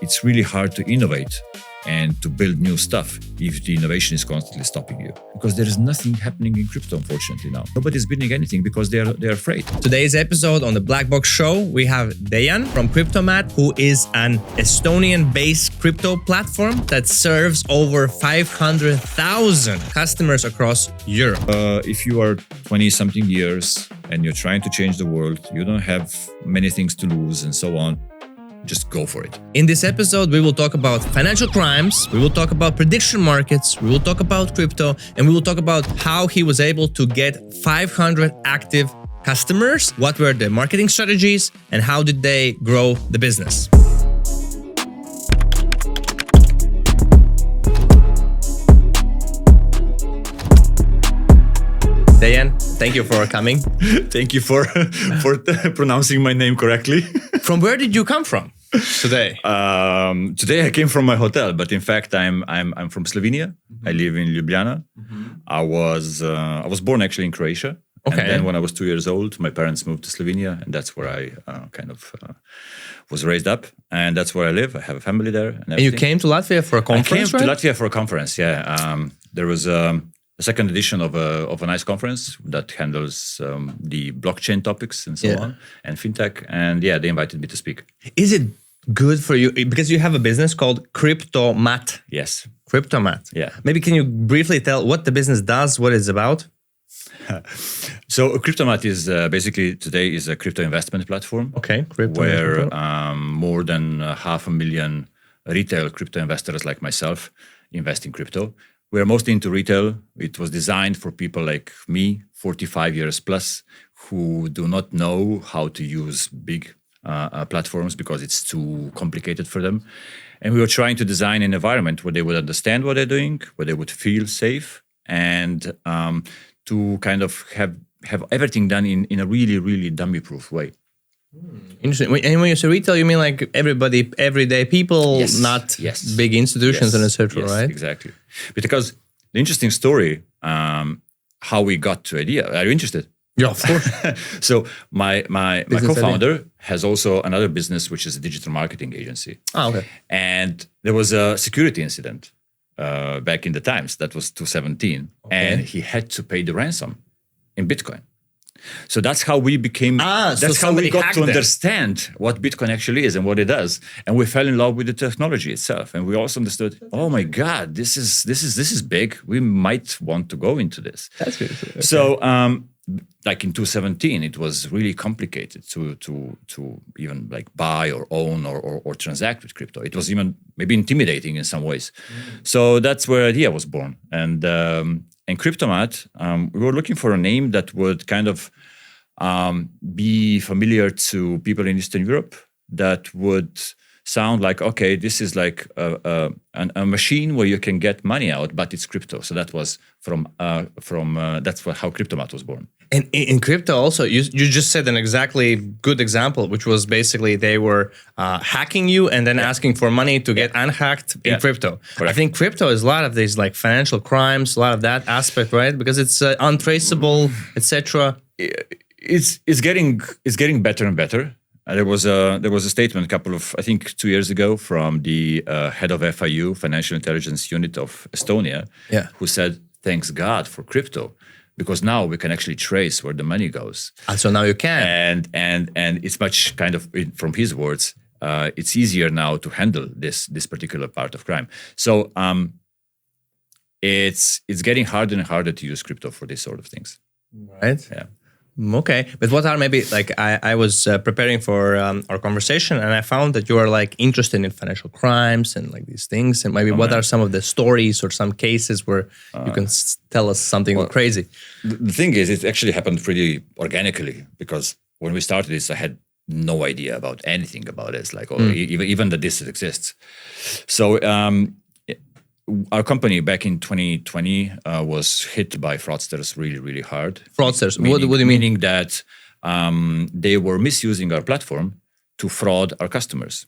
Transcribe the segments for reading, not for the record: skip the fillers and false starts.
It's really hard to innovate and to build new stuff if the innovation is constantly stopping you. Because there is nothing happening in crypto, unfortunately, now. Nobody's building anything because they're afraid. Today's episode on the BlackBox Show, we have Dejan from Kriptomat, who is an Estonian-based crypto platform that serves over 500,000 customers across Europe. If you are 20-something years and you're trying to change the world, you don't have many things to lose and so on, just go for it. In this episode, we will talk about financial crimes, we will talk about prediction markets, we will talk about crypto, and we will talk about how he was able to get 500 active customers, what were the marketing strategies, and how did they grow the business. Dejan, thank you for coming. Thank you for pronouncing my name correctly. From where did you come from today? Today I came from my hotel, but in fact I'm from Slovenia. Mm-hmm. I live in Ljubljana. Mm-hmm. I was born actually in Croatia. Okay. And then when I was 2 years old, my parents moved to Slovenia, and that's where I was raised up, and that's where I live. I have a family there. And you came to Latvia for a conference, I came to Latvia for a conference, yeah. There was a second edition of a nice conference that handles the blockchain topics and so on, and fintech. And yeah, they invited me to speak. Is it good for you? Because you have a business called Kriptomat. Yes. Kriptomat. Yeah. Maybe can you briefly tell what the business does, what it's about? So Kriptomat is basically today is a crypto investment platform. Okay. Where more than 500,000 retail crypto investors like myself invest in crypto. We're mostly into retail. It was designed for people like me, 45 years plus, who do not know how to use big platforms because it's too complicated for them. And we were trying to design an environment where they would understand what they're doing, where they would feel safe, and to kind of have everything done in a really, really dummy-proof way. Interesting. And when you say retail, you mean like everybody, everyday people, not big institutions and etc., right? Exactly. Because the interesting story, how we got to idea. Are you interested? Yeah, of course. So my co-founder has also another business, which is a digital marketing agency. Oh, okay. And there was a security incident back in the times. That was 2017, and he had to pay the ransom in Bitcoin. So that's how we became. That's how we got to understand what Bitcoin actually is and what it does, and we fell in love with the technology itself. And we also understood, oh my God, this is big. We might want to go into this. That's good. Okay. So, like in 2017, it was really complicated to even like buy or own or transact with crypto. It was even maybe intimidating in some ways. So that's where idea was born. And Kriptomat, we were looking for a name that would kind of be familiar to people in Eastern Europe, that would sound like, okay, this is like a machine where you can get money out, but it's crypto. So that was how Kriptomat was born. And in crypto also, you just said an exactly good example, which was basically they were hacking you and then asking for money to get unhacked in crypto. Correct. I think crypto is a lot of these like financial crimes, a lot of that aspect, right? Because it's untraceable, etc. It's getting better and better. There was a statement I think 2 years ago from the head of FIU, Financial Intelligence Unit of Estonia, who said, thanks God for crypto, because now we can actually trace where the money goes. And so now you can. And it's much kind of, from his words, it's easier now to handle this particular part of crime. So it's getting harder and harder to use crypto for these sort of things. Right. Yeah. Okay, but what are maybe like I was preparing for our conversation, and I found that you are like interested in financial crimes and like these things, and maybe what are some of the stories or some cases where you can tell us something crazy? The thing is, it actually happened pretty organically, because when we started this, I had no idea about anything about this, like or even that this exists. So our company back in 2020 was hit by fraudsters really, really hard. Fraudsters? What do you mean? Meaning that they were misusing our platform to fraud our customers,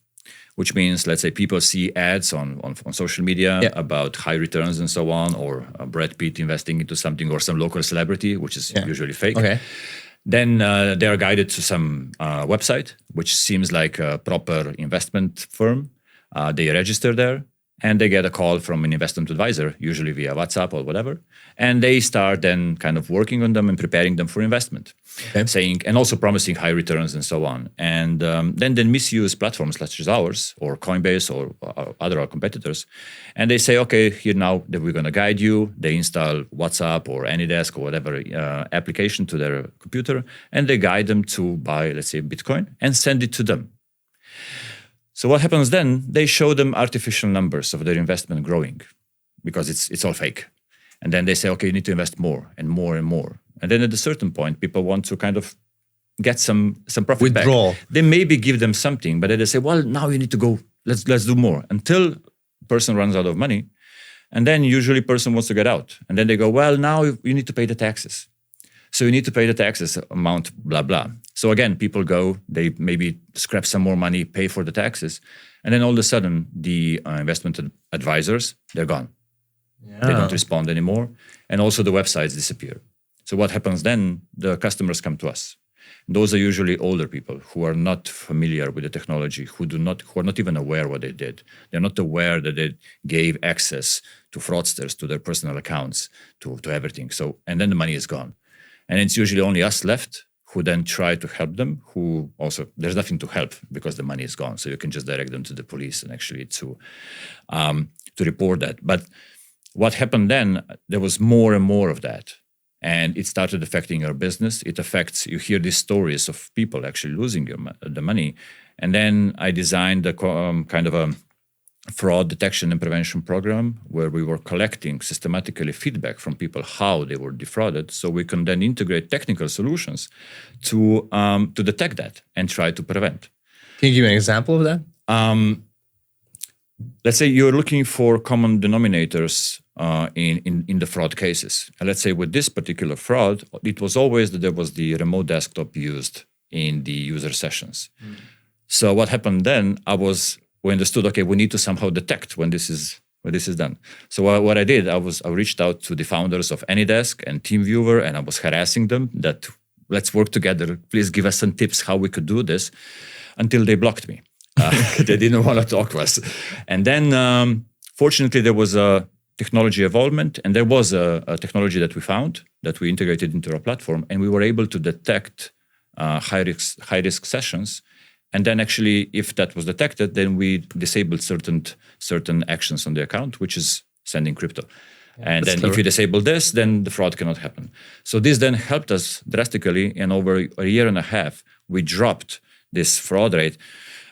which means, let's say, people see ads on social media about high returns and so on, or Brad Pitt investing into something, or some local celebrity, which is usually fake. Okay. Then they are guided to some website, which seems like a proper investment firm. They register there, and they get a call from an investment advisor, usually via WhatsApp or whatever, and they start then kind of working on them and preparing them for investment, saying, and also promising high returns and so on. And then they misuse platforms such as ours or Coinbase or other competitors, and they say, okay, here now that we're going to guide you. They install WhatsApp or AnyDesk or whatever application to their computer, and they guide them to buy, let's say, Bitcoin and send it to them. So what happens then? They show them artificial numbers of their investment growing because it's all fake. And then they say, okay, you need to invest more and more and more. And then at a certain point, people want to kind of get some profit Withdraw. back. They maybe give them something, but then they say, well, now you need to go, let's do more, until person runs out of money. And then usually person wants to get out. And then they go, well, now you need to pay the taxes. So you need to pay the taxes amount, blah, blah. So again, people go, they maybe scrap some more money, pay for the taxes. And then all of a sudden, the investment advisors, they're gone. Yeah. They don't respond anymore. And also the websites disappear. So what happens then? The customers come to us. Those are usually older people who are not familiar with the technology, who are not even aware what they did. They're not aware that they gave access to fraudsters, to their personal accounts, to everything. So, and then the money is gone. And it's usually only us left who then try to help them, who also, there's nothing to help because the money is gone. So you can just direct them to the police and actually to report that. But what happened then, there was more and more of that. And it started affecting our business. It affects, you hear these stories of people actually losing the money. And then I designed a kind of a fraud detection and prevention program where we were collecting systematically feedback from people how they were defrauded, so we can then integrate technical solutions to detect that and try to prevent. Can you give me an example of that? Let's say you're looking for common denominators in the fraud cases. And let's say with this particular fraud, it was always that there was the remote desktop used in the user sessions. So what happened then, we understood, okay, we need to somehow detect when this is done. So what I did, I reached out to the founders of AnyDesk and TeamViewer, and I was harassing them that let's work together. Please give us some tips how we could do this, until they blocked me. They didn't want to talk to us. And then, fortunately, there was a technology involvement, and there was a technology that we found that we integrated into our platform, and we were able to detect high-risk sessions. And then actually, if that was detected, then we disabled certain actions on the account, which is sending crypto. And then if you disable this, then the fraud cannot happen. So this then helped us drastically. And over a year and a half, we dropped this fraud rate.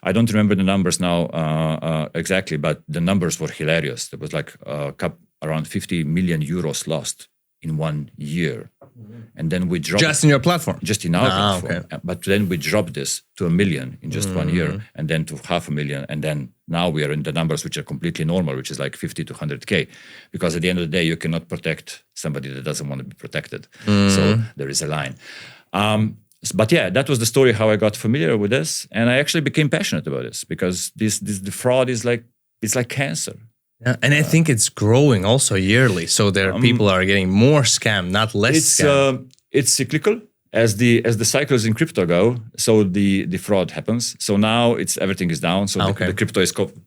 I don't remember the numbers now exactly, but the numbers were hilarious. There was like around 50 million euros lost in 1 year. And then we dropped just in your platform, just in our platform. Okay. But then we dropped this to 1 million in just 1 year, and then to 500,000, and then now we are in the numbers which are completely normal, which is like 50 to 100K, because at the end of the day you cannot protect somebody that doesn't want to be protected. So there is a line. But yeah, that was the story how I got familiar with this, and I actually became passionate about this because the fraud is like cancer. Yeah, and I think it's growing also yearly. So people are getting more scam, not less scam. It's cyclical as the cycles in crypto go. So the fraud happens. So now everything is down. So the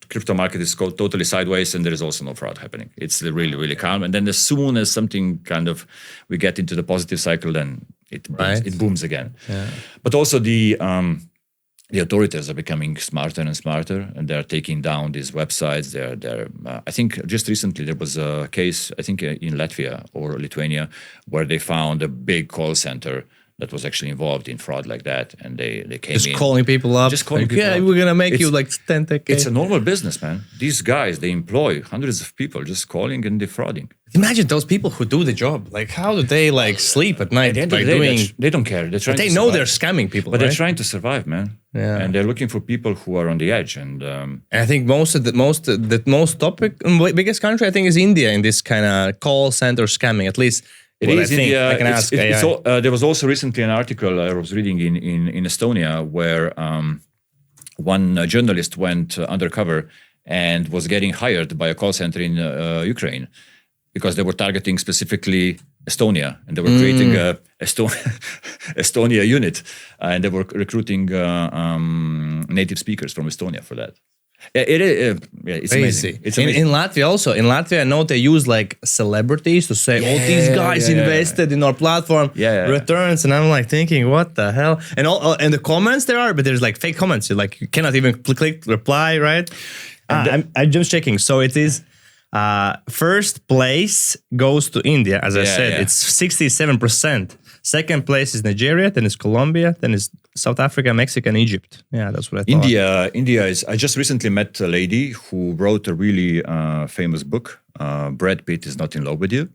crypto market is totally sideways, and there is also no fraud happening. It's really, really calm. And then as soon as something kind of we get into the positive cycle, then it booms again. Yeah. But also the authorities are becoming smarter and smarter, and they're taking down these websites. I think just recently there was a case, I think in Latvia or Lithuania, where they found a big call center that was actually involved in fraud like that, and they came in. Just calling people up. We're gonna make you like 10K. It's a normal business, man. These guys, they employ hundreds of people just calling and defrauding. Imagine those people who do the job. Like, how do they sleep at night by doing? They don't care. They're trying. They know they're scamming people, but they're trying to survive, man. Yeah. And they're looking for people who are on the edge. And I think biggest country I think is India in this kind of call center scamming. At least. It is India. I can ask. There was also recently an article I was reading in Estonia where one journalist went undercover and was getting hired by a call center in Ukraine because they were targeting specifically Estonia, and they were creating a Estonia unit, and they were recruiting native speakers from Estonia for that. It is. It's Crazy. amazing. It's amazing. In Latvia also. In Latvia, I know they use like celebrities to say, "Oh, these guys invested in our platform, returns," and I'm like thinking, "What the hell?" And and the comments there are, but there's like fake comments. You cannot even click reply, right? I'm just checking. So it is. First place goes to India, as I said. It's 67%. Second place is Nigeria, then is Colombia, then is South Africa, Mexico, and Egypt. Yeah, that's what I thought. India is. I just recently met a lady who wrote a really famous book. Brad Pitt is not in love with you.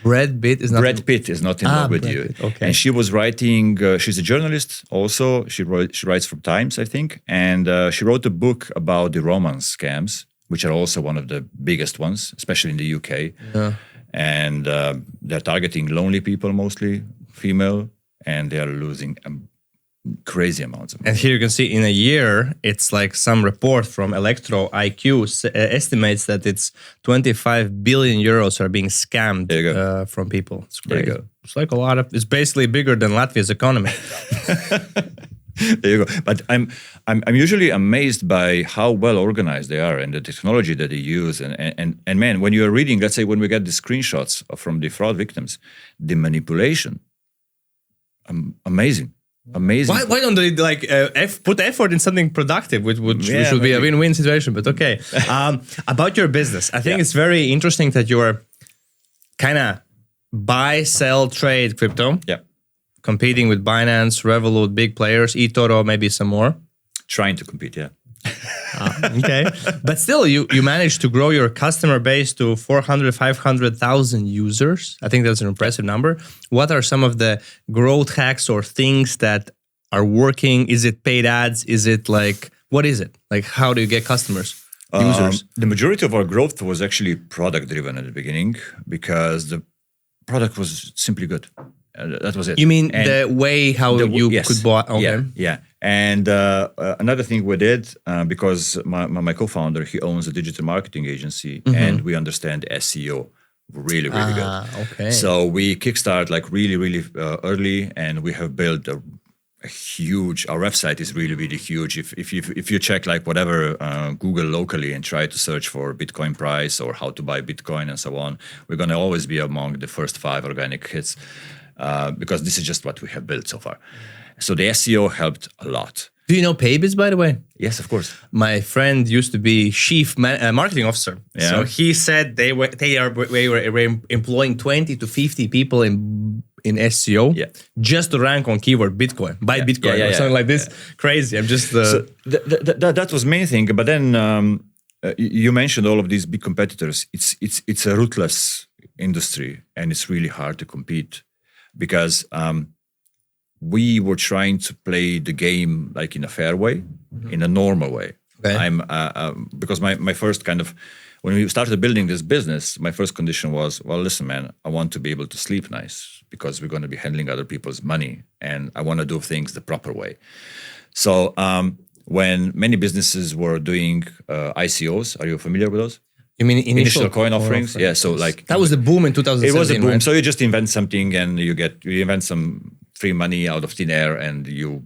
Brad Pitt is not in love with you. Okay. And she was writing. She's a journalist. Also, she writes for Times, I think, and she wrote a book about the romance scams, which are also one of the biggest ones, especially in the UK. Yeah. And they're targeting lonely people mostly, female, and they are losing crazy amounts of money. And here you can see in a year, it's like some report from Electro IQ estimates that it's 25 billion euros are being scammed from people. It's great. There you go. It's like a lot of. It's basically bigger than Latvia's economy. There you go. But I'm usually amazed by how well organized they are and the technology that they use. And man, when you are reading, let's say when we get the screenshots from the fraud victims, the manipulation, amazing. Why don't they like put effort in something productive, which should be a win-win situation? But okay, about your business, I think it's very interesting that you are kind of buy, sell, trade crypto. Yeah. Competing with Binance, Revolut, big players, eToro, maybe some more. Trying to compete, yeah. Okay. But still, you managed to grow your customer base to 400, 500,000 users. I think that's an impressive number. What are some of the growth hacks or things that are working? Is it paid ads? Is it like, what is it? Like, how do you get customers, users? The majority of our growth was actually product driven at the beginning because the product was simply good. That was it. You mean the way how you could buy? Okay. Yeah. And another thing we did, because my co-founder, he owns a digital marketing agency, and we understand SEO really, really good. Okay. So we kickstart like really, really early, and we have built a huge. Our website is really, really huge. If you check like whatever Google locally and try to search for Bitcoin price or how to buy Bitcoin and so on, we're going to always be among the first 5 organic hits. Because this is just what we have built so far. So the SEO helped a lot. Do you know Paybiz, by the way? Yes, of course. My friend used to be chief marketing officer. Yeah. So he said they were employing 20 to 50 people in SEO just to rank on keyword Bitcoin, buy Bitcoin or something like this. Crazy. I'm just... So that was main thing. But then you mentioned all of these big competitors. It's a ruthless industry and it's really hard to compete. Because we were trying to play the game like in a fair way, in a normal way. Okay. Because my first kind of, when we started building this business, my first condition was, well, listen, man, I want to be able to sleep nice because we're going to be handling other people's money and I want to do things the proper way. So when many businesses were doing ICOs, are you familiar with those? You mean initial coin offerings? Yeah, so like... That was the boom in 2017, It was a boom. right? So you just invent something and you invent some free money out of thin air and you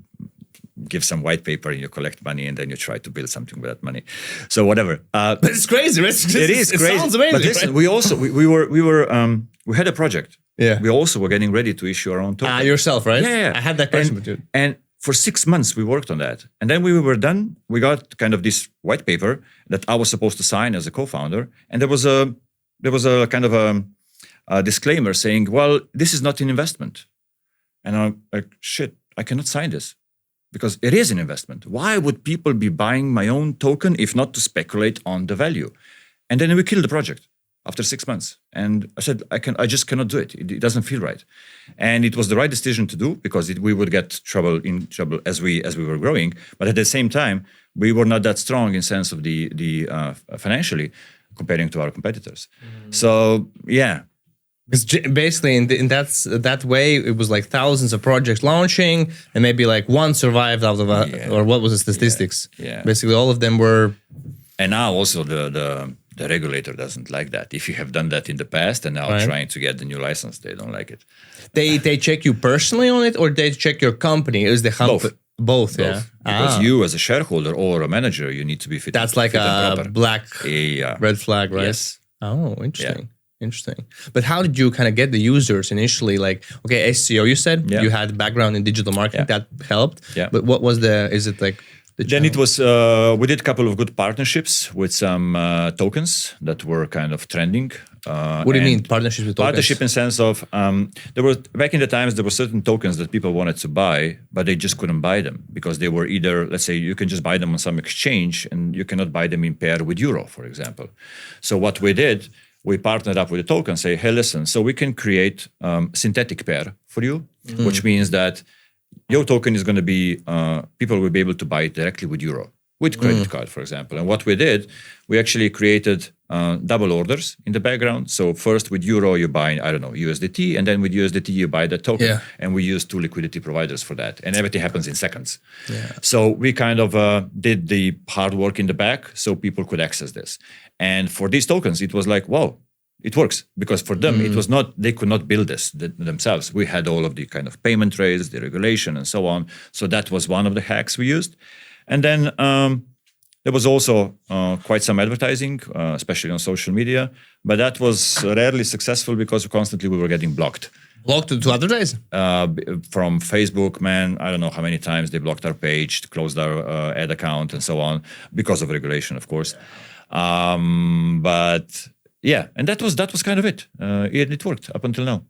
give some white paper and you collect money and then you try to build something with that money. So whatever. But it's crazy. It is crazy. It sounds amazing. But listen, right? we had a project. Yeah. We also were getting ready to issue our own token. Yourself, right? Yeah. I had that question with you. And for 6 months, we worked on that. And then we were done. We got kind of this white paper that I was supposed to sign as a co-founder. And there was a kind of a disclaimer saying, well, this is not an investment. And I'm like, shit, I cannot sign this because it is an investment. Why would people be buying my own token if not to speculate on the value? And then we killed the project after 6 months. And I said, I just cannot do it. It doesn't feel right. And it was the right decision to do because we would get in trouble as we were growing. But at the same time, we were not that strong in sense of the financially comparing to our competitors. So yeah. Because basically in that way, it was like thousands of projects launching and maybe like one survived out of or what was the statistics? Yeah. Basically all of them were... And now also the regulator doesn't like that. If you have done that in the past and now trying to get the new license, they don't like it. They check you personally on it or they check your company? Is the Both, yeah. Because you as a shareholder or a manager, you need to be fit. That's like fit and a proper. black red flag, right? Yes. Oh, interesting. Interesting. But how did you kind of get the users initially? Like, okay, SEO, you said you had background in digital marketing, that helped. Yeah. But what was is it like the Then channel? it was, we did a couple of good partnerships with some tokens that were kind of trending. What do you mean partnerships with tokens? Partnership in sense of, there were, back in the times, there were certain tokens that people wanted to buy, but they just couldn't buy them because they were either, let's say, you can just buy them on some exchange and you cannot buy them in pair with euro, for example. So what we did, we partnered up with a token, say, hey, listen, so we can create synthetic pair for you, which means that your token is going to be, people will be able to buy it directly with euro, with credit card, for example. And what we did, we actually created double orders in the background. So first with euro, you buy, I don't know, USDT, and then with USDT, you buy the token. Yeah. And we use 2 liquidity providers for that. And everything happens in seconds. Yeah. So we kind of did the hard work in the back so people could access this. And for these tokens, it was like, wow, it works. Because for them, it was not, they could not build this themselves. We had all of the kind of payment rails, the regulation, and so on. So that was one of the hacks we used. And then there was also quite some advertising, especially on social media. But that was rarely successful because constantly we were getting blocked. Blocked to advertise? From Facebook, man, I don't know how many times they blocked our page, closed our ad account, and so on, because of regulation, of course. But yeah, and that was kind of it. It worked up until now.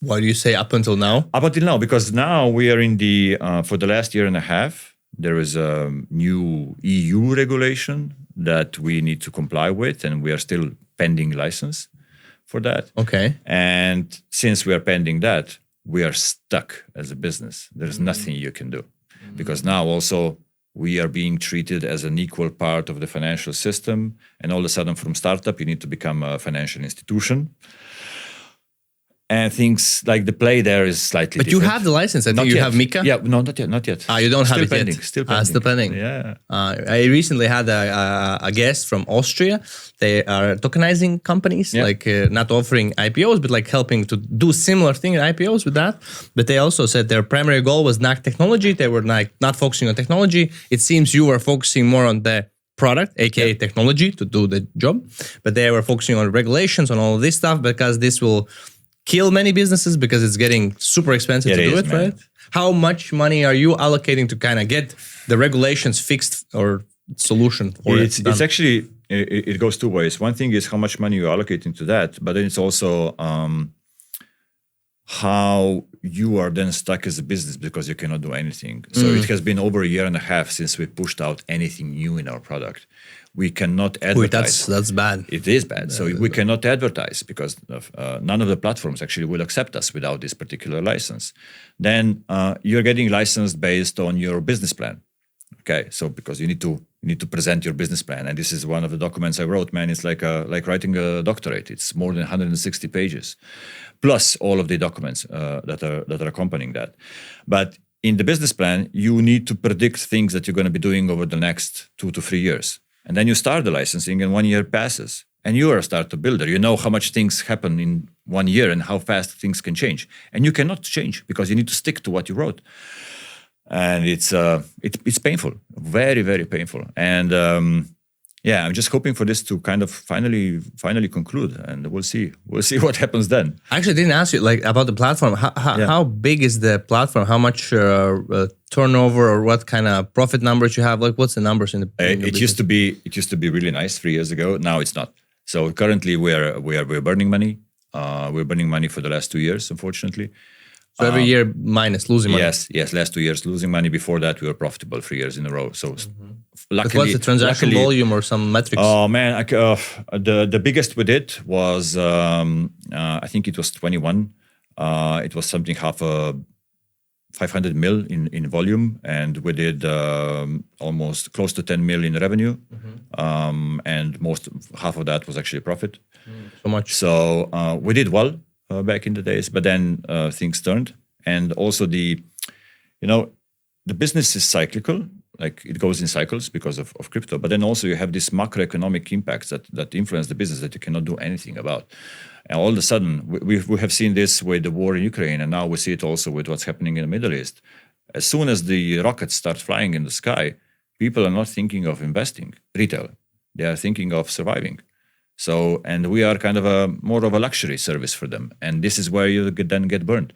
Why do you say up until now? Up until now, because now we are in the, for the last year and a half, there is a new EU regulation that we need to comply with, and we are still pending license for that. Okay. And since we are pending that, we are stuck as a business. There's nothing you can do. Because now also we are being treated as an equal part of the financial system. And all of a sudden from startup, you need to become a financial institution. And things like the play there is slightly But different. you have the license. I think you have Mika? Yeah, no, not yet. You don't have it pending, yet? Still pending. Still pending. Yeah. I recently had a guest from Austria. They are tokenizing companies, like not offering IPOs, but like helping to do similar thing in IPOs with that. But they also said their primary goal was not technology. They were like not focusing on technology. It seems you were focusing more on the product, aka technology, to do the job. But they were focusing on regulations, on all of this stuff, because this will kill many businesses because it's getting super expensive to do it, right? How much money are you allocating to kind of get the regulations fixed or solution for it? It's actually, it goes two ways. One thing is how much money you're allocating to that, but then it's also how you are then stuck as a business because you cannot do anything. So it has been over a year and a half since we pushed out anything new in our product. We cannot advertise. That's bad. It is bad. So we cannot advertise because none of the platforms actually will accept us without this particular license. Then you're getting licensed based on your business plan. Okay, so because you need to present your business plan, and this is one of the documents I wrote. Man, it's like writing a doctorate. It's more than 160 pages, plus all of the documents that are accompanying that. But in the business plan, you need to predict things that you're going to be doing over the next 2 to 3 years. And then you start the licensing and 1 year passes and you are a startup builder. You know how much things happen in 1 year and how fast things can change. And you cannot change because you need to stick to what you wrote. And it's painful, very, very painful. And I'm just hoping for this to kind of finally conclude, and we'll see what happens then. I actually didn't ask you like about the platform. How big is the platform? How much turnover or what kind of profit numbers you have? Like, what's the numbers in the? It used to be really nice 3 years ago. Now it's not. So currently we're burning money. We're burning money for the last 2 years, unfortunately. So every year losing money. Yes. Last 2 years losing money. Before that, we were profitable 3 years in a row. So luckily, what's the transaction volume or some metrics? Oh man, the biggest we did was I think it was 21. It was something half a 500 mil in volume, and we did almost close to 10 mil in revenue, and half of that was actually profit. So much. So we did well back in the days, but then things turned, and also the business is cyclical. Like it goes in cycles because of crypto, but then also you have these macroeconomic impacts that influence the business that you cannot do anything about. And all of a sudden, we have seen this with the war in Ukraine, and now we see it also with what's happening in the Middle East. As soon as the rockets start flying in the sky, people are not thinking of investing retail. They are thinking of surviving. So, and we are kind of more of a luxury service for them. And this is where you then get burned.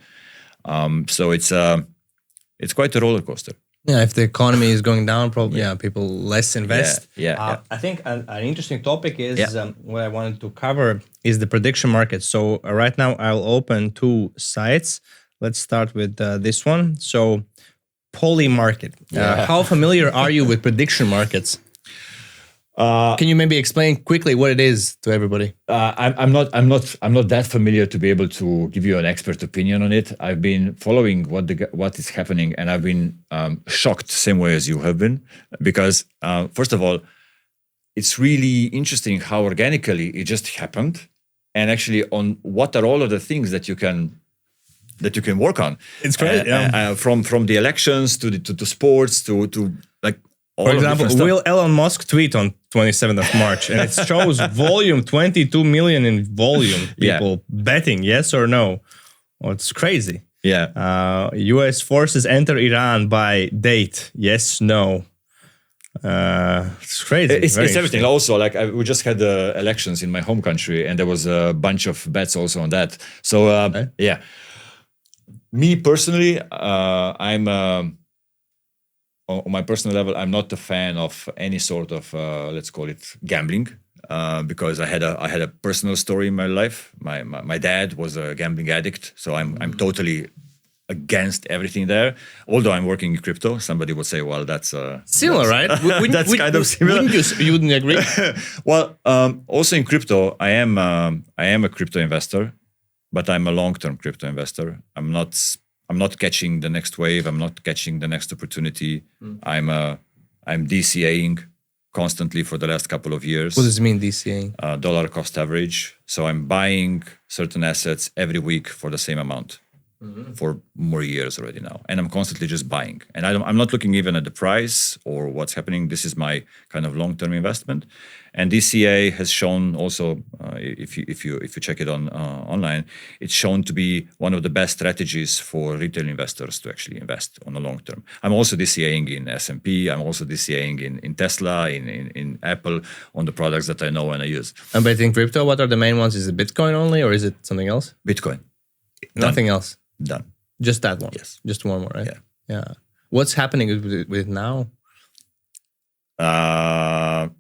So it's quite a roller coaster. Yeah, if the economy is going down, probably people less invest. Yeah. I think an interesting topic is what I wanted to cover is the prediction market. So right now I'll open 2 sites. Let's start with this one. So Poly Market. How familiar are you with prediction markets? Can you maybe explain quickly what it is to everybody? I'm not that familiar to be able to give you an expert opinion on it. I've been following what is happening, and I've been shocked same way as you have been, because first of all, it's really interesting how organically it just happened, and actually on what are all of the things that you can work on. It's great. From the elections to sports to like. For example, will Elon Musk tweet on 27th of March? And it shows volume, 22 million in volume. People betting yes or no. Oh, it's crazy. Yeah. US forces enter Iran by date. Yes, no. It's crazy. It's everything. Also, like we just had the elections in my home country, and there was a bunch of bets also on that. So yeah. Me personally, I'm. On my personal level, I'm not a fan of any sort of let's call it gambling, because I had a personal story in my life. My dad was a gambling addict, so I'm totally against everything there. Although I'm working in crypto, somebody would say, "Well, that's similar, right?" That's kind of similar. You wouldn't agree? Well, also in crypto, I am a crypto investor, but I'm a long-term crypto investor. I'm not catching the next wave. I'm not catching the next opportunity. I'm DCAing constantly for the last couple of years. What does it mean, DCAing? Dollar cost average. So I'm buying certain assets every week for the same amount for more years already now. And I'm constantly just buying. And I'm not looking even at the price or what's happening. This is my kind of long-term investment. And DCA has shown also, if you check it on online, it's shown to be one of the best strategies for retail investors to actually invest on the long term. I'm also DCAing in S&P. I'm also DCAing in Tesla, in Apple, on the products that I know and I use. And but in crypto, what are the main ones? Is it Bitcoin only, or is it something else? Bitcoin. Nothing else. Done. Just that one. Yes. Just one more, right? Yeah. What's happening with it now?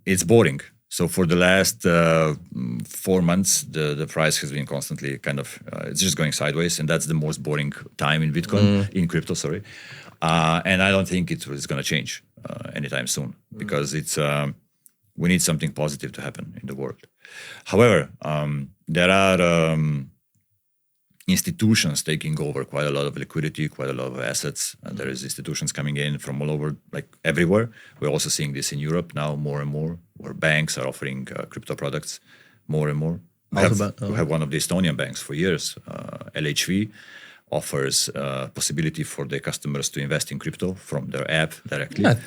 It's boring. So for the last 4 months, the price has been constantly kind of, it's just going sideways. And that's the most boring time in Bitcoin, in crypto, sorry. And I don't think it's going to change anytime soon, because we need something positive to happen in the world. However, there are institutions taking over quite a lot of liquidity, quite a lot of assets. There is institutions coming in from all over, like everywhere. We're also seeing this in Europe now more and more, where banks are offering crypto products more and more. We have one of the Estonian banks for years, LHV, offers possibility for their customers to invest in crypto from their app directly. Yeah.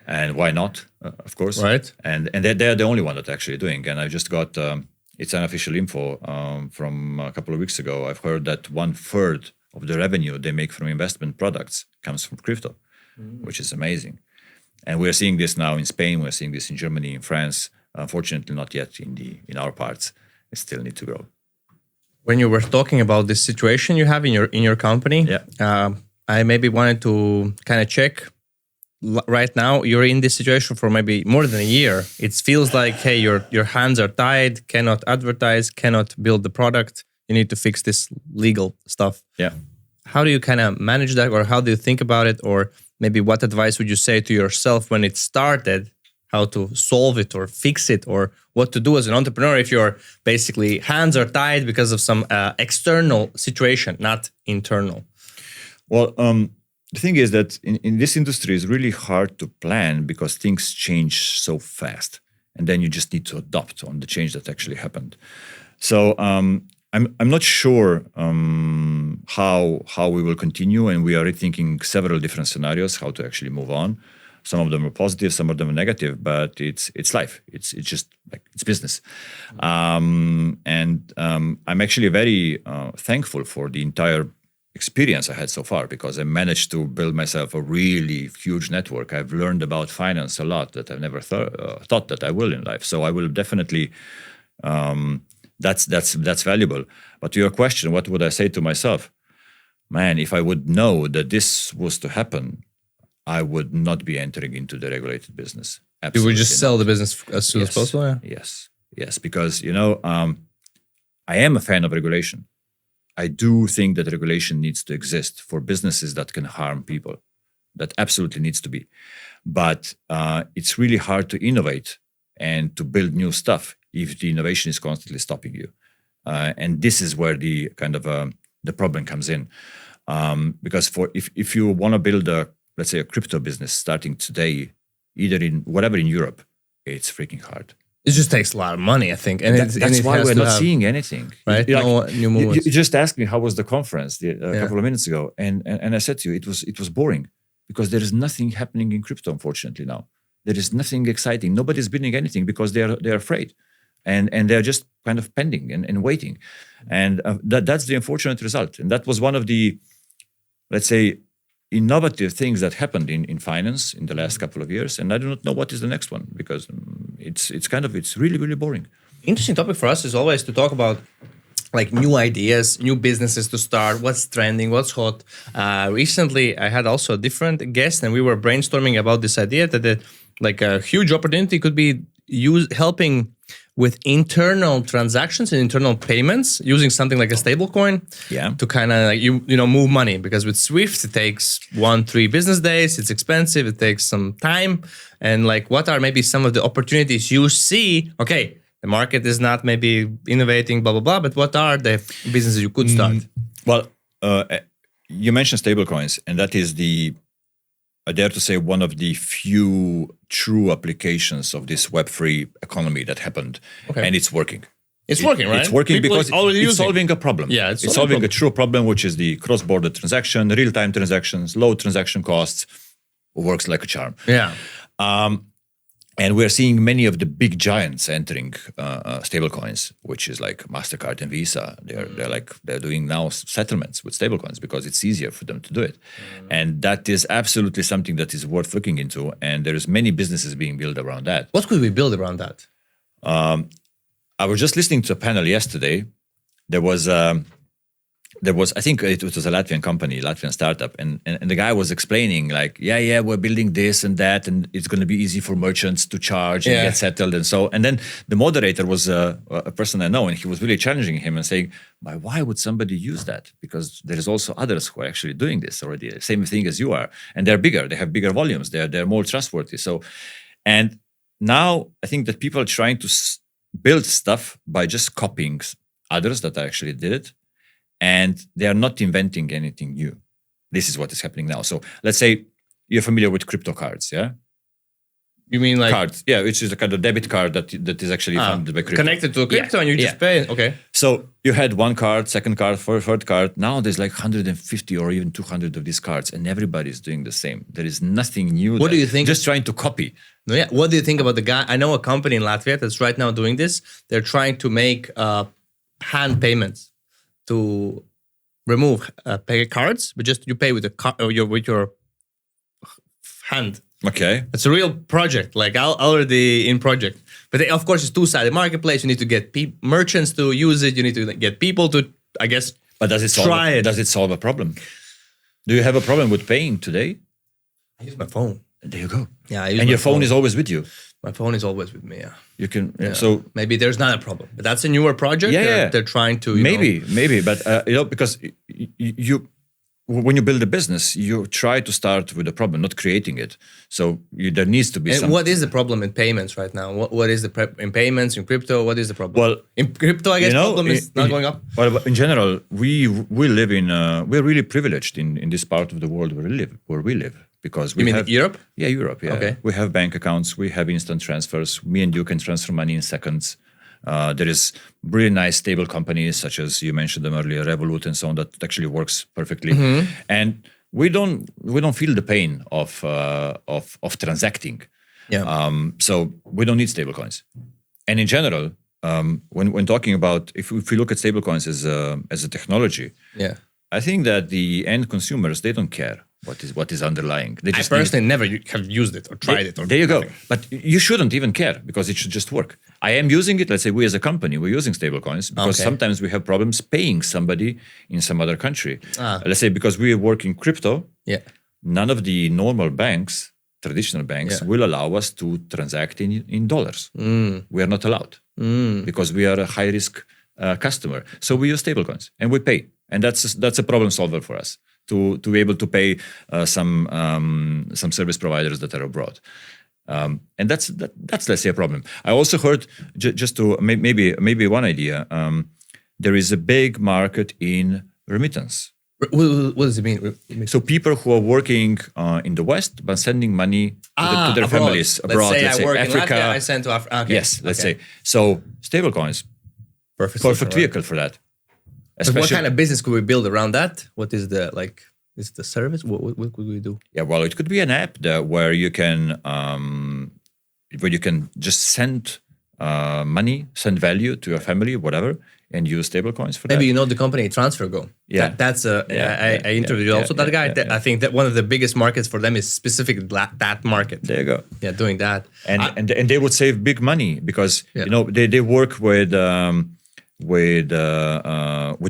And why not, of course. Right. And they're the only one that's actually doing. And I just got... it's unofficial info from a couple of weeks ago. I've heard that 1/3 of the revenue they make from investment products comes from crypto, which is amazing. And we're seeing this now in Spain. We're seeing this in Germany, in France. Unfortunately, not yet in our parts. It still need to grow. When you were talking about this situation you have in your company, I maybe wanted to kind of check. Right now, you're in this situation for maybe more than a year. It feels like, hey, your hands are tied, cannot advertise, cannot build the product. You need to fix this legal stuff. Yeah. How do you kind of manage that, or how do you think about it? Or maybe what advice would you say to yourself when it started, how to solve it or fix it, or what to do as an entrepreneur if your basically hands are tied because of some external situation, not internal? Well, the thing is that in this industry, it's really hard to plan because things change so fast. And then you just need to adapt on the change that actually happened. So I'm not sure how we will continue. And we are rethinking several different scenarios, how to actually move on. Some of them are positive, some of them are negative, but it's life. It's just like, it's business. And I'm actually very thankful for the entire experience I had so far, because I managed to build myself a really huge network. I've learned about finance a lot that I've never thought that I will in life. So I will definitely, that's valuable. But to your question, what would I say to myself? Man, if I would know that this was to happen, I would not be entering into the regulated business. Absolutely. You would just sell the business as soon as possible? Yeah? Yes. Because, I am a fan of regulation. I do think that regulation needs to exist for businesses that can harm people. That absolutely needs to be. But it's really hard to innovate and to build new stuff if the innovation is constantly stopping you. And this is where the kind of the problem comes in. Because if you want to build let's say a crypto business starting today, either in Europe, it's freaking hard. It just takes a lot of money, I think. And that's why we're not seeing anything. Right? No new movements. You just asked me how was the conference a couple of minutes ago. And I said to you, it was boring because there is nothing happening in crypto, unfortunately, now. There is nothing exciting. Nobody's building anything because they're afraid. And they're just kind of pending and waiting. And that's the unfortunate result. And that was one of the, let's say, innovative things that happened in finance in the last couple of years. And I do not know what is the next one, because it's really, really boring. Interesting topic for us is always to talk about like new ideas, new businesses to start, what's trending, what's hot. Recently, I had also a different guest, and we were brainstorming about this idea that a huge opportunity could be helping with internal transactions and internal payments using something like a stablecoin to kind of move money, because with Swift it takes 1-3 business days, it's expensive, it takes some time. And what are maybe some of the opportunities you see? Okay, the market is not maybe innovating, blah blah blah, but what are the businesses you could start? Well, you mentioned stablecoins, and that is I dare to say, one of the few true applications of this Web3 economy that happened. Okay. And it's working. It's working, right? It's working because it's solving a problem. Yeah, it's solving a true problem, which is the cross-border transaction, real-time transactions, low transaction costs. Works like a charm. Yeah. And we're seeing many of the big giants entering stablecoins, which is like MasterCard and Visa. They're doing now settlements with stablecoins because it's easier for them to do it. And that is absolutely something that is worth looking into. And there's many businesses being built around that. What could we build around that? I was just listening to a panel yesterday. There was, I think it was a Latvian startup, and the guy was explaining we're building this and that, and it's going to be easy for merchants to charge and get settled and so. And then the moderator was a person I know, and he was really challenging him and saying, why would somebody use that? Because there is also others who are actually doing this already, same thing as you are, and they're bigger, they have bigger volumes, they're more trustworthy. So, and now I think that people are trying to build stuff by just copying others that actually did it. And they are not inventing anything new. This is what is happening now. So let's say you're familiar with crypto cards, yeah? You mean like cards? Yeah, which is a kind of debit card that is actually funded by crypto. Connected to a crypto and you just pay. Okay. So you had one card, second card, third card. Now there's like 150 or even 200 of these cards, and everybody's doing the same. There is nothing new. What do you think? Just trying to copy. No, yeah. What do you think about the guy? I know a company in Latvia that's right now doing this. They're trying to make hand payments. To remove pay cards, but just you pay with your hand. Okay, it's a real project, already in project. But of course, it's two-sided marketplace. You need to get merchants to use it. You need to get people to, I guess. But does it solve a problem? Do you have a problem with paying today? I use my phone. There you go. Yeah, and your phone is always with you. My phone is always with me. Yeah, you can. Yeah. So maybe there's not a problem, but that's a newer project. They're trying to maybe, but because you when you build a business, you try to start with a problem, not creating it. So there needs to be. And what is the problem in payments right now? What is in payments in crypto? What is the problem? Well, in crypto, I guess problem is not going up. Well, in general, we live in we're really privileged in this part of the world where we live. Because we have Europe? Yeah, Europe. Yeah, okay. We have bank accounts. We have instant transfers. Me and you can transfer money in seconds. There is really nice stable companies such as you mentioned them earlier, Revolut and so on, that actually works perfectly. Mm-hmm. And we don't feel the pain of transacting. Yeah. So we don't need stable coins. And in general, when talking about if we look at stable coins as a technology, I think that the end consumers, they don't care what is underlying. They I just personally never have used it or tried it. Or there you go. nothing. But you shouldn't even care because it should just work. I am using it. Let's say we as a company, we're using stablecoins because sometimes we have problems paying somebody in some other country. Let's say because we work in crypto, none of the normal banks, traditional banks, will allow us to transact in dollars. We are not allowed because we are a high risk customer. So we use stablecoins and we pay. And that's a problem solver for us. To be able to pay some service providers that are abroad, and that's let's say a problem. I also heard just to maybe one idea. There is a big market in remittance. What does it mean? So people who are working in the West but sending money to their families abroad. Let's say I work Africa. in Latvia, I send to Africa. Okay. Yes, let's say so. Stablecoins, perfect vehicle for that. But what kind of business could we build around that? What is the is the service? What could we do? Yeah, well, it could be an app where you can just send money, send value to your family, whatever, and use stablecoins for that. Maybe you know the company TransferGo. Yeah, I interviewed also that guy. I think that one of the biggest markets for them is specifically that market. There you go. Yeah, doing that, and they would save big money because they work with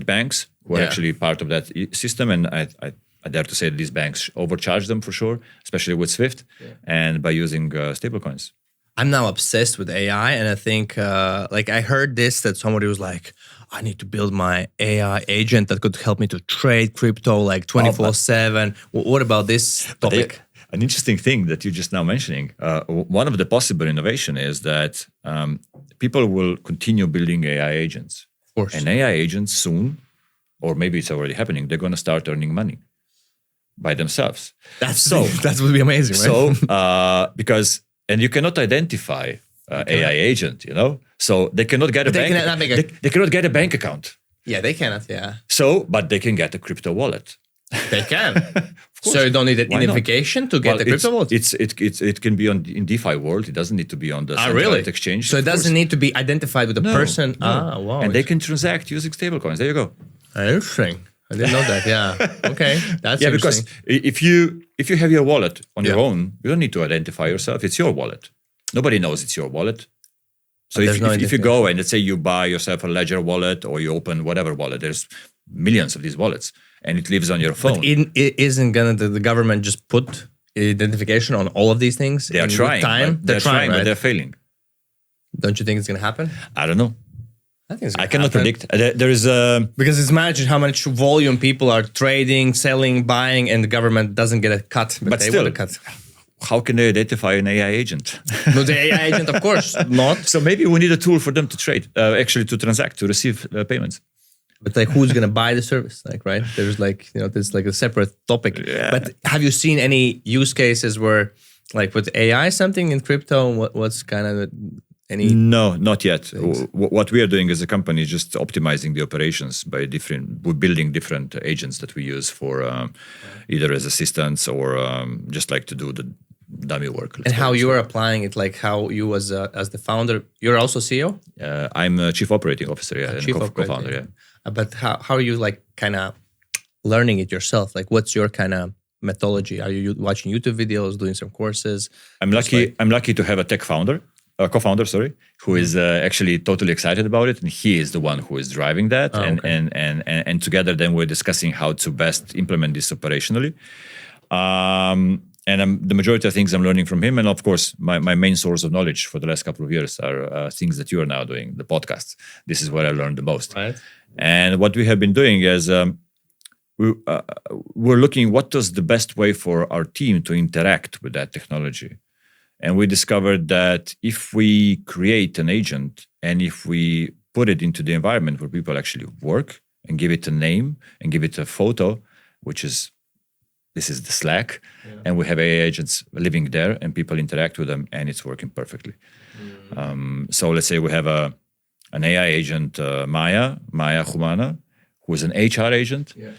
banks who are actually part of that system, and I dare to say that these banks overcharge them for sure, especially with Swift and by using stablecoins. I'm now obsessed with AI, and I think I heard this that somebody was like, I need to build my AI agent that could help me to trade crypto like 24/7. What about this topic? An interesting thing that you're just now mentioning, one of the possible innovation is that people will continue building AI agents. Of course. And AI agents soon, or maybe it's already happening, they're going to start earning money by themselves. That would be amazing, right? So, and you cannot identify AI agent, so they cannot get they cannot get a bank account. Yeah, they cannot, yeah. So, but they can get a crypto wallet. They can. So you don't need an identification to get the crypto wallet? It can be in DeFi world. It doesn't need to be on the centralized exchange. So it doesn't need to be identified with the person? No. Wow. And they can transact using stablecoins. There you go. Interesting. I didn't know that. Yeah. Okay. That's interesting. Because if you have your wallet on your own, you don't need to identify yourself. It's your wallet. Nobody knows it's your wallet. So if you go and let's say you buy yourself a Ledger wallet or you open whatever wallet, there's millions of these wallets and it lives on your phone. But isn't the government just put identification on all of these things? They are trying. They're trying, but they're failing. Don't you think it's going to happen? I don't know. I think it's going to happen. Predict. There is because it's managed how much volume people are trading, selling, buying, and the government doesn't get a cut. But they still, want a cut. How can they identify an AI agent? No, the AI agent, of course, not. So maybe we need a tool for them to trade, actually to transact, to receive payments. But who's going to buy the service? Right? There's there's a separate topic. Yeah. But have you seen any use cases where, with AI, something in crypto? What's kind of any? No, not yet. What we are doing as a company is just optimizing the operations by we're building different agents that we use for either as assistants or just to do the dummy work. And how you are applying it, how you as the founder, you're also CEO? I'm a chief operating officer, and co-founder, yeah. But how are you kind of learning it yourself? What's your kind of methodology? Are you watching YouTube videos, doing some courses? I'm lucky to have a co-founder, who is actually totally excited about it, and he is the one who is driving that. And together, then we're discussing how to best implement this operationally. And the majority of things I'm learning from him, and of course, my main source of knowledge for the last couple of years are things that you are now doing, the podcasts. This is where I learned the most. Right. And what we have been doing is we're looking what is the best way for our team to interact with that technology. And we discovered that if we create an agent and if we put it into the environment where people actually work and give it a name and give it a photo, this is the Slack, and we have AI agents living there and people interact with them and it's working perfectly. So let's say we have an AI agent, Maya Humana, who is an HR agent. Yeah.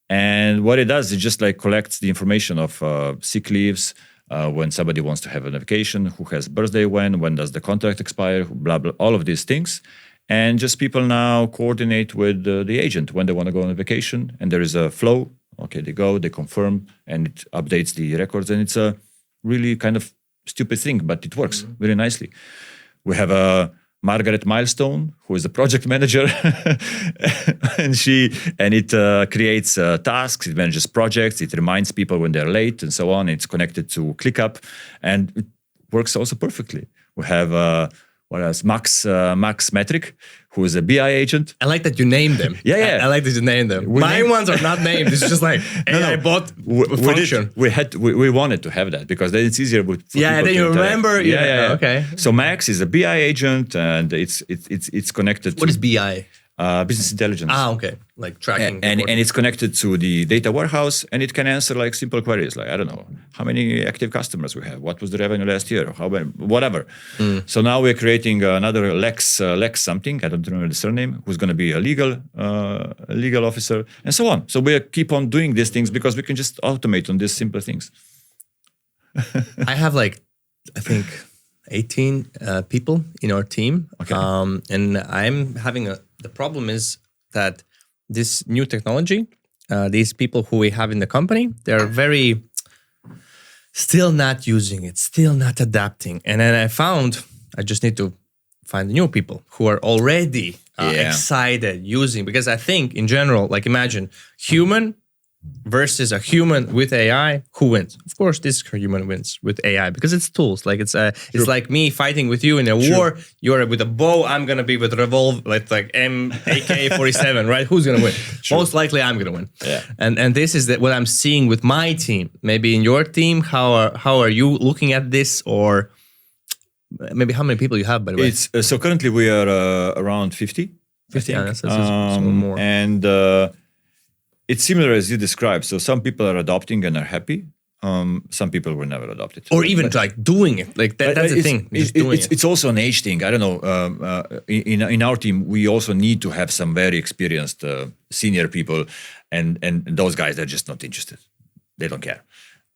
And what it does is just collects the information of sick leaves, when somebody wants to have a vacation, who has birthday when does the contract expire, blah, blah, all of these things. And just people now coordinate with the agent when they want to go on a vacation, and there is a flow. Okay, they go, they confirm, and it updates the records, and it's a really kind of stupid thing, but it works very nicely. We have a Margaret Milestone, who is the project manager, and it creates tasks, it manages projects, it reminds people when they're late, and so on. It's connected to ClickUp, and it works also perfectly. We have what else? Max Metric, who is a BI agent. I like that you named them. Yeah. I like that you named them. My ones are not named. It's just like, I bought a function. We wanted to have that because then it's easier with. Yeah, then you remember. Yeah. Okay. So Max is a BI agent, and it's connected. What is BI? Business intelligence. Okay. Like tracking. And it's connected to the data warehouse, and it can answer like simple queries, like, I don't know, how many active customers we have, what was the revenue last year, how many, whatever. So now we're creating another Lex something, I don't remember the surname, who's going to be a legal officer, and so on. So we keep on doing these things because we can just automate on these simple things. I have like, I think 18 people in our team. Okay. And I'm having the problem is that this new technology, these people who we have in the company, they're very still not using it, still not adapting. And then I found I just need to find new people who are already excited using, because I think in general, like imagine human versus a human with AI, who wins? Of course, this human wins with AI because it's tools. Like it's like me fighting with you in a war. You're with a bow. I'm gonna be with a revolver, like AK-47, right? Who's gonna win? Most likely, I'm gonna win. Yeah. And this is what I'm seeing with my team. Maybe in your team, how are you looking at this, or maybe how many people you have? By the way, It's so currently we are around 50. 50. Yeah, that's more. And it's similar as you described. So some people are adopting and are happy. Some people will never adopt it. Or even like doing it. Like that's the thing. Just doing it. It's also an age thing. I don't know. In our team, we also need to have some very experienced senior people. And those guys, they're just not interested. They don't care.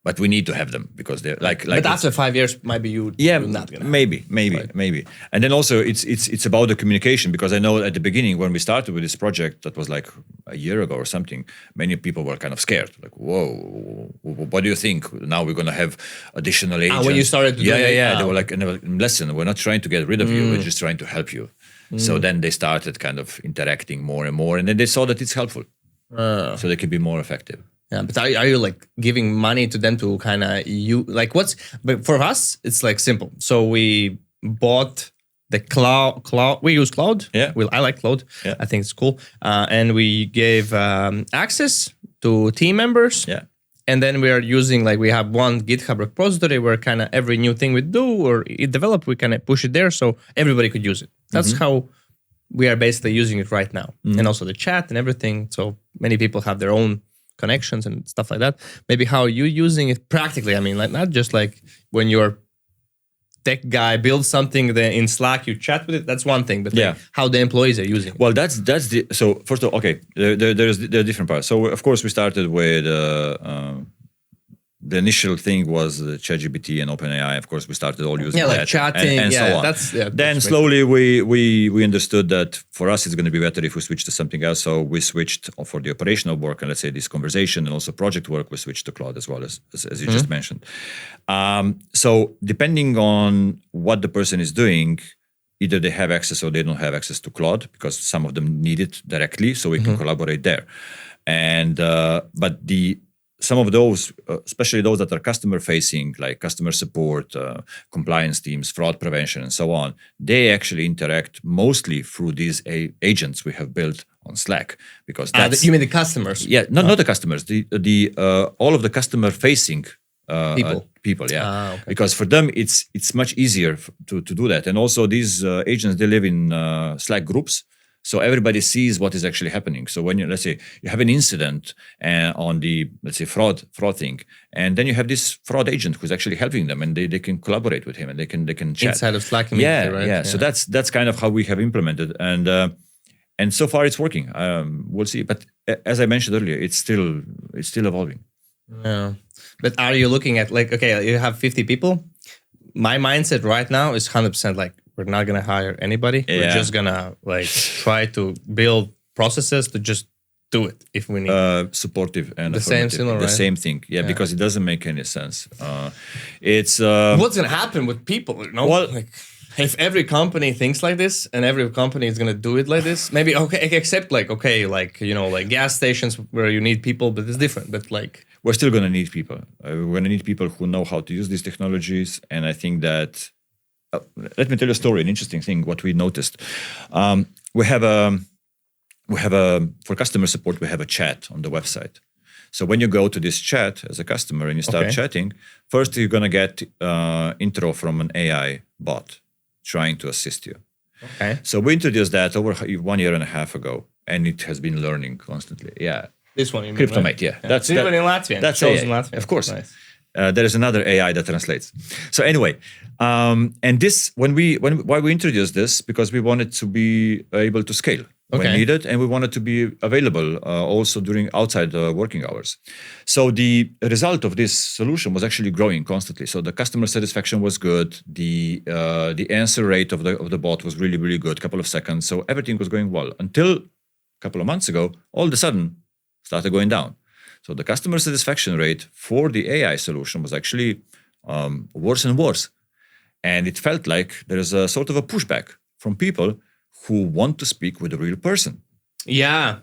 But we need to have them because they're like. But after 5 years, maybe you're not gonna. Maybe. And then also it's about the communication, because I know at the beginning when we started with this project, that was like a year ago or something, many people were kind of scared. Like, whoa, what do you think? Now we're gonna have additional agents. When you started to do it? They were like, listen, we're not trying to get rid of you, we're just trying to help you. So then they started kind of interacting more and more, and then they saw that it's helpful. So they can be more effective. Yeah, but are you like giving money to them to kind of but for us, it's like simple. So we bought the cloud. We use cloud. Yeah. I like cloud. Yeah. I think it's cool. And we gave access to team members. Yeah. And then we are using, like, we have one GitHub repository where kind of every new thing we do or it develop, we kind of push it there so everybody could use it. That's how we are basically using it right now. And also the chat and everything. So many people have their own connections and stuff like that. Maybe how are you using it practically? I mean, like not just like when your tech guy builds something then in Slack, you chat with it. That's one thing, but like how the employees are using it. Well, that's the so first of all, okay, there are different parts. So of course we started with the initial thing was ChatGPT and OpenAI. Of course, we started all using that, like chatting, and so on. Then slowly we understood that for us it's going to be better if we switch to something else. So we switched for the operational work and let's say this conversation and also project work. We switched to cloud as well as you just mentioned. So depending on what the person is doing, either they have access or they don't have access to cloud because some of them need it directly, so we can collaborate there. And but some of those, especially those that are customer facing, like customer support, compliance teams, fraud prevention, and so on, they actually interact mostly through these agents we have built on Slack. Because that's, you mean the customers? Yeah, not the customers, the all of the customer facing people, okay. Because for them it's much easier to do that. And also these agents, they live in Slack groups. So everybody sees what is actually happening. So when let's say you have an incident on the, let's say, fraud thing, and then you have this fraud agent who's actually helping them, and they can collaborate with him, and they can chat inside of Slack. Right? Yeah. So that's kind of how we have implemented, and so far it's working. We'll see. But as I mentioned earlier, it's still evolving. Yeah. But are you looking at, like, okay, you have 50 people? My mindset right now is 100% like we're not gonna hire anybody. We're Yeah. just gonna like try to build processes to just do it if we need. Supportive and The same affirmative. similar, The right? same thing. Yeah, because it doesn't make any sense. It's What's gonna happen with people? You know, Well- like if every company thinks like this and every company is gonna do it like this, maybe okay, except like like gas stations where you need people, but it's different. But like, we're still going to need people. We're going to need people who know how to use these technologies. And I think that, let me tell you a story, an interesting thing, what we noticed. We have for customer support, we have a chat on the website. So when you go to this chat as a customer and you start chatting, first you're going to get intro from an AI bot trying to assist you. okay, So we introduced that over 1.5 years ago, and it has been learning constantly. Yeah. this one, you mean, Kriptomat, right? yeah. That's even in Latvian. That's shows AI, in Latvian, of course. Nice. There is another AI that translates. So anyway, and this why we introduced this, because we wanted to be able to scale when needed, and we wanted to be available also during outside working hours. So the result of this solution was actually growing constantly. So the customer satisfaction was good. The answer rate of the bot was really, really good. Couple of seconds. So everything was going well until a couple of months ago. All of a sudden, started going down. So the customer satisfaction rate for the AI solution was actually worse and worse. And it felt like there is a sort of a pushback from people who want to speak with a real person. Yeah.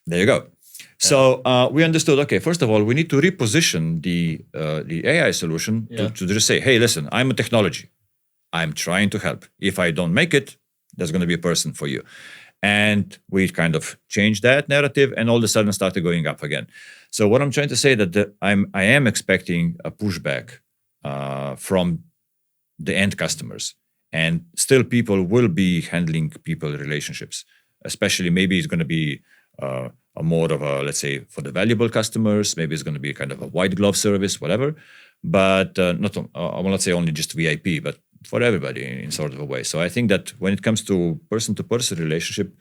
There you go. So we understood, okay, first of all, we need to reposition the AI solution to just say, hey, listen, I'm a technology. I'm trying to help. If I don't make it, there's going to be a person for you. And we kind of changed that narrative, and all of a sudden started going up again. So what I'm trying to say that I am expecting a pushback from the end customers, and still people will be handling people relationships. Especially maybe it's going to be a more of a, let's say, for the valuable customers. Maybe it's going to be kind of a white glove service, whatever. But I will not say only just VIP, but for everybody in sort of a way. So I think that when it comes to person-to-person relationship,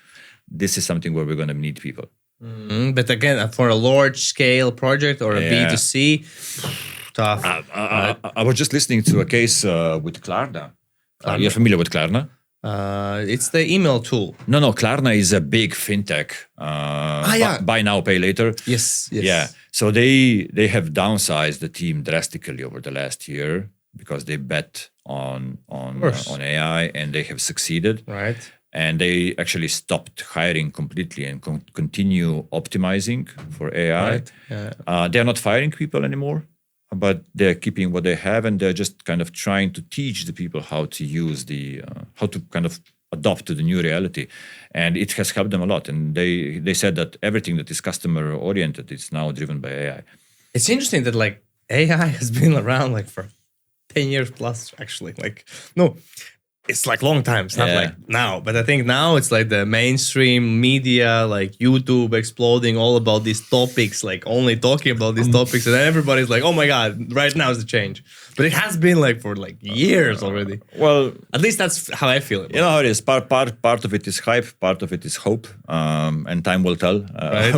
this is something where we're going to need people. But again, for a large-scale project or a B2C, tough. I was just listening to a case with Klarna. You're familiar with Klarna? It's the email tool. No, Klarna is a big fintech. Buy now, pay later. Yes. Yeah. So they have downsized the team drastically over the last year because they bet on AI, and they have succeeded. Right. And they actually stopped hiring completely and continue optimizing for AI. Right. Yeah. They're not firing people anymore, but they're keeping what they have, and they're just kind of trying to teach the people how to use how to kind of adopt to the new reality. And it has helped them a lot. And they said that everything that is customer oriented is now driven by AI. It's interesting that like AI has been around like for 10 years plus, actually. Like, no, it's like long time. It's not like now, but I think now it's like the mainstream media, like YouTube exploding all about these topics, like only talking about these topics, and everybody's like, oh my God, right now is the change. But it has been like for like years already. Well, at least that's how I feel. You know how it is. Part of it is hype, part of it is hope, and time will tell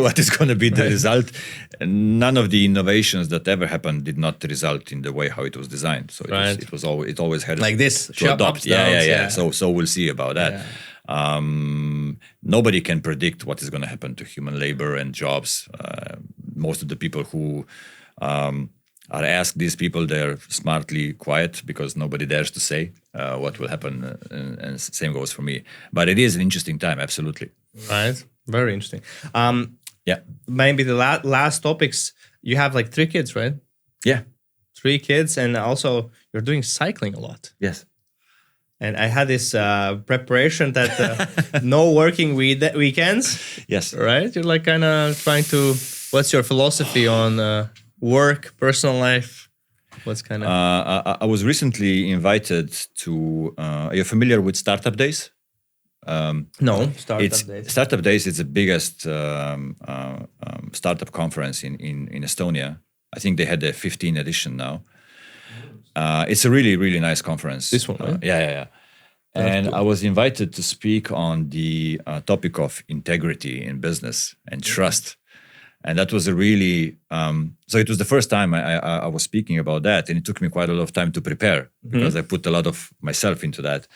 what is going to be the result. And none of the innovations that ever happened did not result in the way how it was designed. So it always had like this to adopt. Yeah. So we'll see about that. Yeah. Nobody can predict what is going to happen to human labor and jobs. Most of the people who are asked, these people, they're smartly quiet because nobody dares to say what will happen, and same goes for me. But it is an interesting time, absolutely. Right, very interesting. Yeah. Maybe the last topics, you have like 3 kids, right? Yeah. 3 kids, and also you're doing cycling a lot. Yes. And I had this preparation that no working weekends. Yes. Right? You're like kind of trying to, what's your philosophy on work, personal life? What's kind of... I was recently invited to... are you familiar with Startup Days? No, Startup Days. Startup Days is the biggest startup conference in Estonia. I think they had the 15th edition now. It's a really, really nice conference. This one, right? Yeah. And cool. I was invited to speak on the topic of integrity in business and trust. And that was a really, so it was the first time I was speaking about that. And it took me quite a lot of time to prepare because I put a lot of myself into that.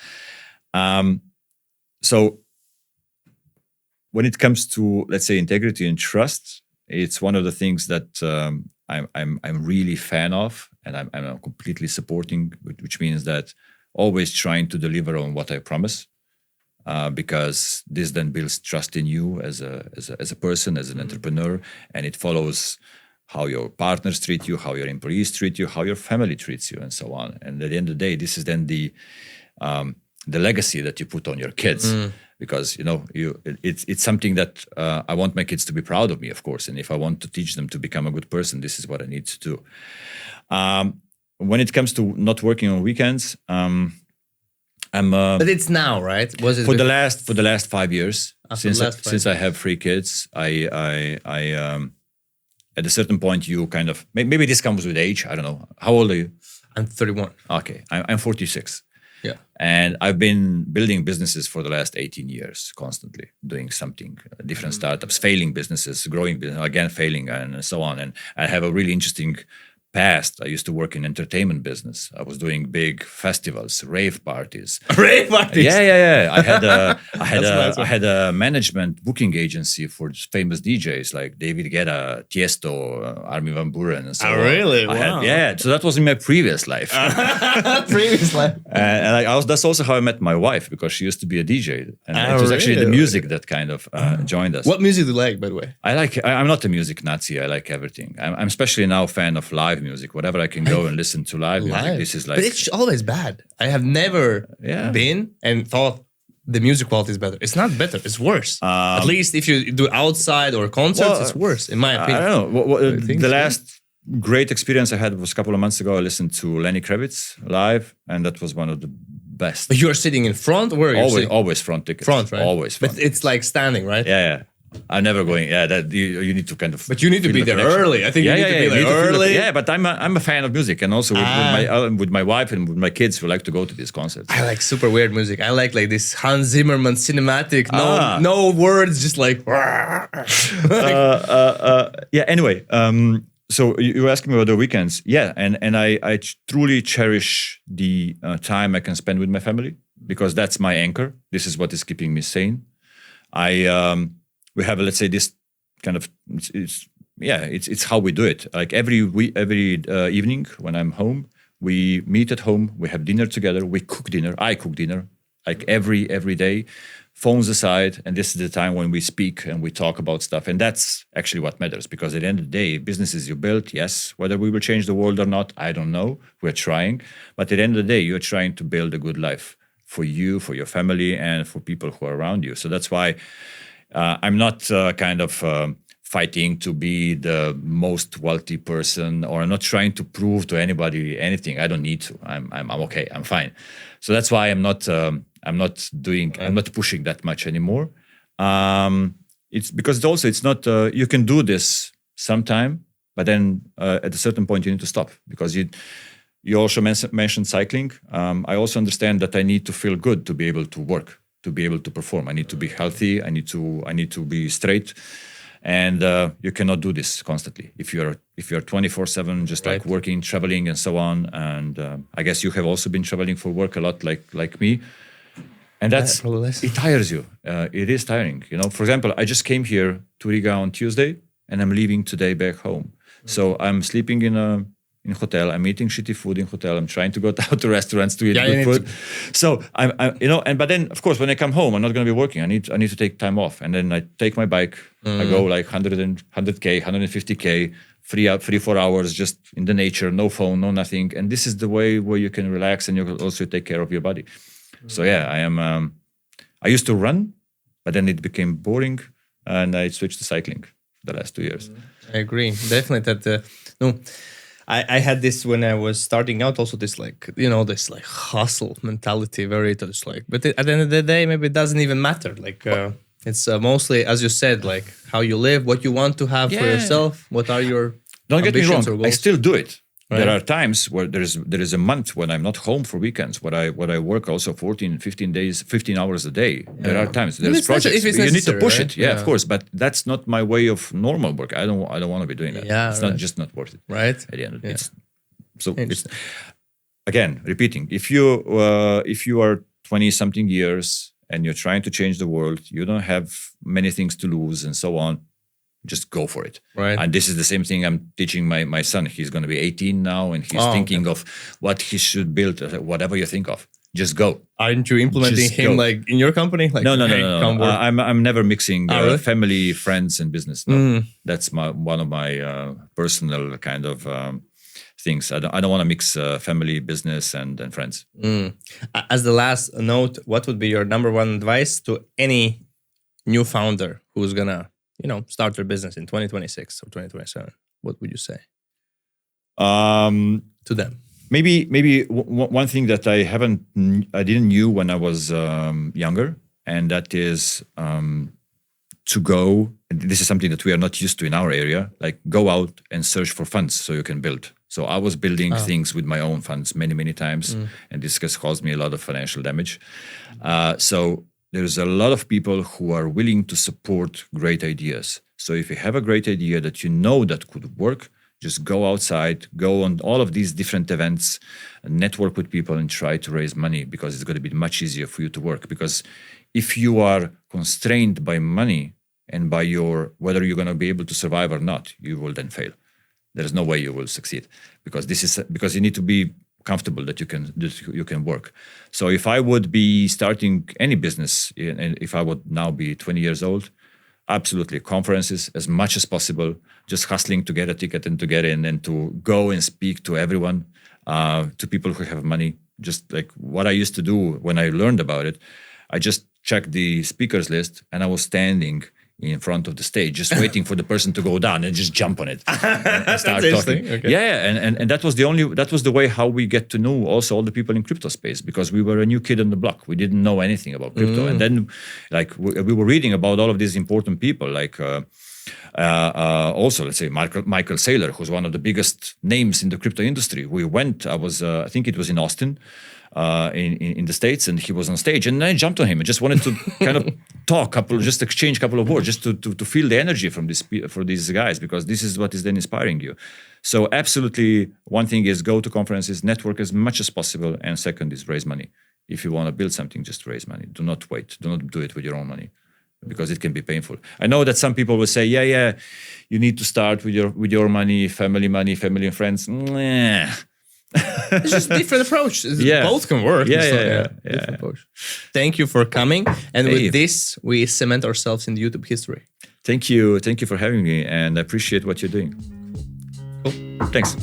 So when it comes to, let's say, integrity and trust, it's one of the things that I'm really fan of, and I'm completely supporting, which means that always trying to deliver on what I promise, because this then builds trust in you as a person, as an entrepreneur, and it follows how your partners treat you, how your employees treat you, how your family treats you, and so on. And at the end of the day, this is then the legacy that you put on your kids, because it's something that I want my kids to be proud of me, of course. And if I want to teach them to become a good person, this is what I need to do. When it comes to not working on weekends, but it's now, right? Was it for the last 5 years since I have 3 kids? I at a certain point you kind of maybe this comes with age. I don't know. How old are you? I'm 31. Okay, I'm 46. Yeah. And I've been building businesses for the last 18 years, constantly doing something, different startups, failing businesses, growing business, again failing, and so on. And I have a really interesting past. I used to work in entertainment business. I was doing big festivals, rave parties. Rave parties? Yeah. I had a management booking agency for famous DJs like David Guetta, Tiesto, Armin van Buuren, and so on. Really? Wow. So that was in my previous life. Previous life. And that's also how I met my wife, because she used to be a DJ. And it was actually the music that kind of joined us. What music do you like, by the way? I'm not a music Nazi. I like everything. I'm especially now a fan of live music. Whatever I can go and listen to live music. This is like, but it's always bad. I have never been and thought the music quality is better. It's not better. It's worse. At least if you do outside or concerts, it's worse, in my opinion. I don't know. The last great experience I had was a couple of months ago. I listened to Lenny Kravitz live, and that was one of the best. But you are sitting in front, or where are you sitting? Always front tickets. Front, right? Always front. But it's like standing, right? Yeah. I'm never going. Yeah, that you need to kind of. But you need to be there early. I think you need to be there early. Yeah, but I'm a fan of music, and also with my wife and with my kids, we like to go to these concerts. I like super weird music. I like this Hans Zimmerman cinematic. No words, just like. Anyway, so you were asking me about the weekends. Yeah, and I truly cherish the time I can spend with my family, because that's my anchor. This is what is keeping me sane. We have, let's say, this kind of, it's how we do it. Like every evening when I'm home, we meet at home, we have dinner together, we cook dinner, I cook dinner, like every day, phones aside, and this is the time when we speak and we talk about stuff. And that's actually what matters, because at the end of the day, businesses you built, yes, whether we will change the world or not, I don't know, we're trying. But at the end of the day, you're trying to build a good life for you, for your family, and for people who are around you. So that's why I'm not fighting to be the most wealthy person, or I'm not trying to prove to anybody anything. I don't need to. I'm okay. I'm fine. So that's why I'm not pushing that much anymore. It's because it's not. You can do this sometime, but then at a certain point you need to stop, because you also mentioned cycling. I also understand that I need to feel good to be able to work, to be able to perform. I need to be healthy. I need to be straight, and you cannot do this constantly if you're 24/7 just like working, traveling, and so on. And I guess you have also been traveling for work a lot, like me, and it tires you. It is tiring. For example, I just came here to Riga on Tuesday, and I'm leaving today back home. So I'm sleeping in hotel. I'm eating shitty food in hotel. I'm trying to go out to restaurants to eat good food. So but then of course when I come home, I'm not going to be working. I need to take time off, and then I take my bike. I go like 100k, 150k, 3-4 hours just in the nature, no phone, no nothing. And this is the way where you can relax, and you can also take care of your body. So I used to run, but then it became boring, and I switched to cycling the last 2 years. I agree, definitely that. I had this when I was starting out, also this this hustle mentality, very just like, but at the end of the day, maybe it doesn't even matter. It's mostly, as you said, like how you live, what you want to have for yourself, what are your Don't get me ambitions wrong, or goals? I still do it. Right. There are times where there is a month when I'm not home for weekends, where I work also 14, 15 days, 15 hours a day. There are times, there's projects, you need to push it. Yeah, of course, but that's not my way of normal work. I don't want to be doing that. Yeah, it's not just not worth it. Right. At the end of it. So it's, again, repeating, if you are 20 something years and you're trying to change the world, you don't have many things to lose and so on, just go for it. Right. And this is the same thing I'm teaching my son. He's going to be 18 now and he's thinking of what he should build, whatever you think of. Just go. Aren't you implementing him like in your company? Like, no. I'm never mixing really? family, friends, and business. No. That's one of my personal kind of things. I don't want to mix family, business, and friends. As the last note, what would be your number one advice to any new founder who's gonna, start their business in 2026 or 2027? What would you say to them? Maybe one thing that I didn't knew when I was younger, and that is to go. And this is something that we are not used to in our area. Like go out and search for funds so you can build. So I was building things with my own funds many times, and this has caused me a lot of financial damage. So there's a lot of people who are willing to support great ideas. So if you have a great idea that that could work, just go outside, go on all of these different events, network with people and try to raise money, because it's going to be much easier for you to work. Because if you are constrained by money and by whether you're going to be able to survive or not, you will then fail. There's no way you will succeed, because you need to be comfortable that you can work. So if I would be starting any business, and if I would now be 20 years old, absolutely conferences as much as possible, just hustling to get a ticket and to get in and to go and speak to everyone, to people who have money. Just like what I used to do when I learned about it, I just checked the speakers list and I was standing in front of the stage, just waiting for the person to go down and just jump on it and start talking. Okay. Yeah, and that was the way how we get to know also all the people in crypto space, because we were a new kid on the block. We didn't know anything about crypto, and then like we were reading about all of these important people, like also let's say Michael Saylor, who's one of the biggest names in the crypto industry. We went. I think it was in Austin. In the States, and he was on stage, and I jumped on him. I just wanted to kind of exchange a couple of words, just to feel the energy from these guys, because this is what is then inspiring you. So absolutely, one thing is go to conferences, network as much as possible, and second is raise money. If you want to build something, just raise money. Do not wait. Do not do it with your own money, because it can be painful. I know that some people will say, yeah, you need to start with your money, family and friends. Nah. It's just a different approach. Both can work. Yeah. Approach. Thank you for coming. And with this, we cement ourselves in the YouTube history. Thank you for having me, and I appreciate what you're doing. Cool. Thanks.